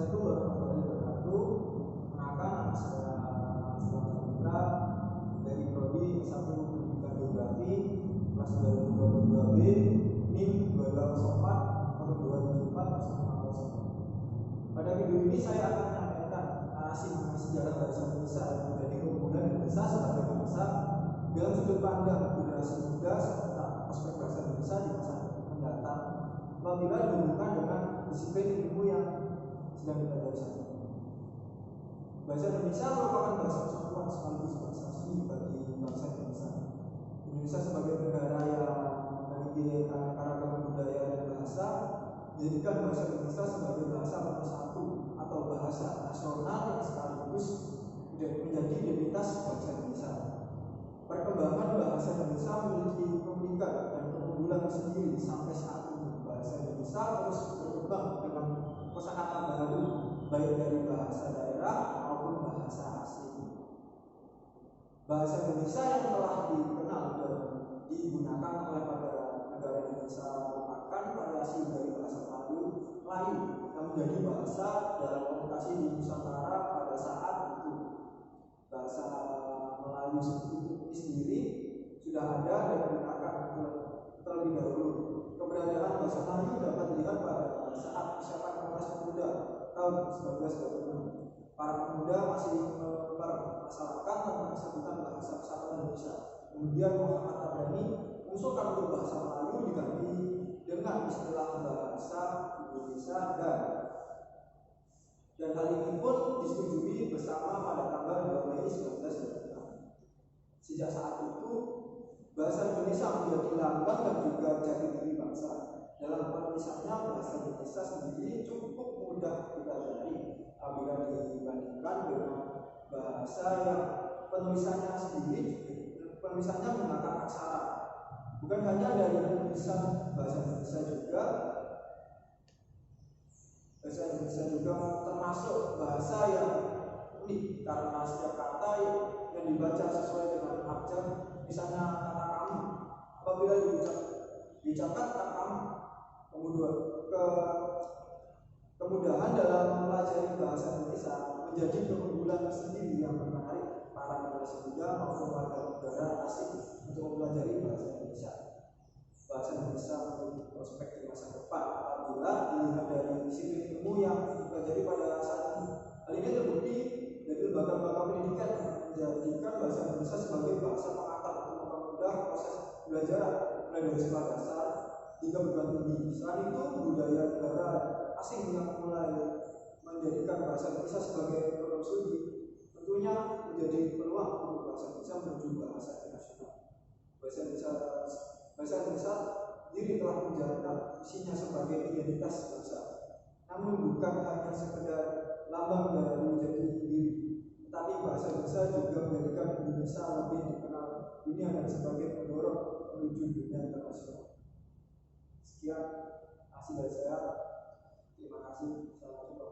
Assalamualaikum warahmatullahi wabarakatuh. Perkenalkan, nama saya Selamat Putra dari Prodi S1 Pendidikan Geografi kelas 2022B NIM 2204 tahun 2004 bersama Pak. Pada video ini saya akan menyampaikan narasi mengenai sejarah bangsa Indonesia yang menjadi keunggulan Indonesia sebagai bangsa dalam sudut pandang generasi muda serta prospek bangsa Indonesia di masa mendatang apabila dihubungkan dengan disiplin ilmu yang sedang dipelajari saat ini. Bahasa Indonesia merupakan bahasa persatuan sekaligus bahasa asli bagi bangsa Indonesia. Indonesia sebagai negara yang memiliki aneka ragam budaya dan bahasa menjadikan bahasa Indonesia sebagai bahasa pemersatu atau bahasa nasional yang sekaligus menjadi identitas bangsa Indonesia. Perkembangan bahasa Indonesia memiliki keunikan dan keunggulan sendiri sampai saat ini. Bahasa Indonesia terus berkembang dengan kosakata baru baik dari bahasa daerah maupun bahasa asing. Bahasa Indonesia yang telah dikenal dan digunakan oleh pada negara Indonesia merupakan variasi dari bahasa Melayu yang menjadi bahasa dalam komunikasi di Nusantara pada saat itu. Bahasa Melayu sendiri sudah ada dan digunakan terlebih dahulu. Keberadaan bahasa Melayu dapat dilihat pada saat persiapan Kongres Pemuda tahun 1926. Para pemuda masih mempermasalahkan tentang sebutan bahasa persatuan Indonesia. Kemudian Muhammad Tabrani mengusulkan untuk bahasa Melayu diganti dengan istilah bahasa Indonesia dan hal ini pun disetujui bersama pada tanggal 2 Mei 1926. Sejak saat itu bahasa Indonesia menjadi lambang dan juga jati diri bangsa. Dalam penulisannya bahasa Indonesia sendiri cukup mudah dipelajari apabila dibandingkan dengan bahasa yang penulisannya menggunakan aksara. Bukan hanya dari penulisan bahasa Indonesia juga termasuk bahasa yang unik karena setiap kata yang dibaca sesuai dengan abjad. Misalnya kata kamu, apabila diucapkan kata kamu, kemudahan dalam mempelajari bahasa Indonesia menjadi keunggulan sendiri yang menarik para generasi muda maupun warga negara asing untuk mempelajari bahasa Indonesia. Bahasa Indonesia memiliki prospek di masa depan apabila dilihat dari disiplin ilmu yang dipelajari pada saat ini. Hal ini terbukti dari lembaga-lembaga pendidikan yang menjadikan bahasa Indonesia sebagai bahasa pengantar untuk mempermudah proses belajar mulai dari sekolah dasar hingga perguruan tinggi. Selain itu, budaya negara asing yang mulai menjadikan bahasa Indonesia sebagai program studi tentunya menjadi peluang untuk bahasa Indonesia menuju bahasa internasional. Bahasa Indonesia sendiri telah menjalankan misinya sebagai identitas bangsa, namun bukan hanya sekedar lambang dari jati diri, tetapi bahasa Indonesia juga menjadikan Indonesia lebih dikenal dunia dan sebagai pendorong menuju dunia internasional. Sekian, terima kasih dari saya. Terima kasih. Assalamualaikum.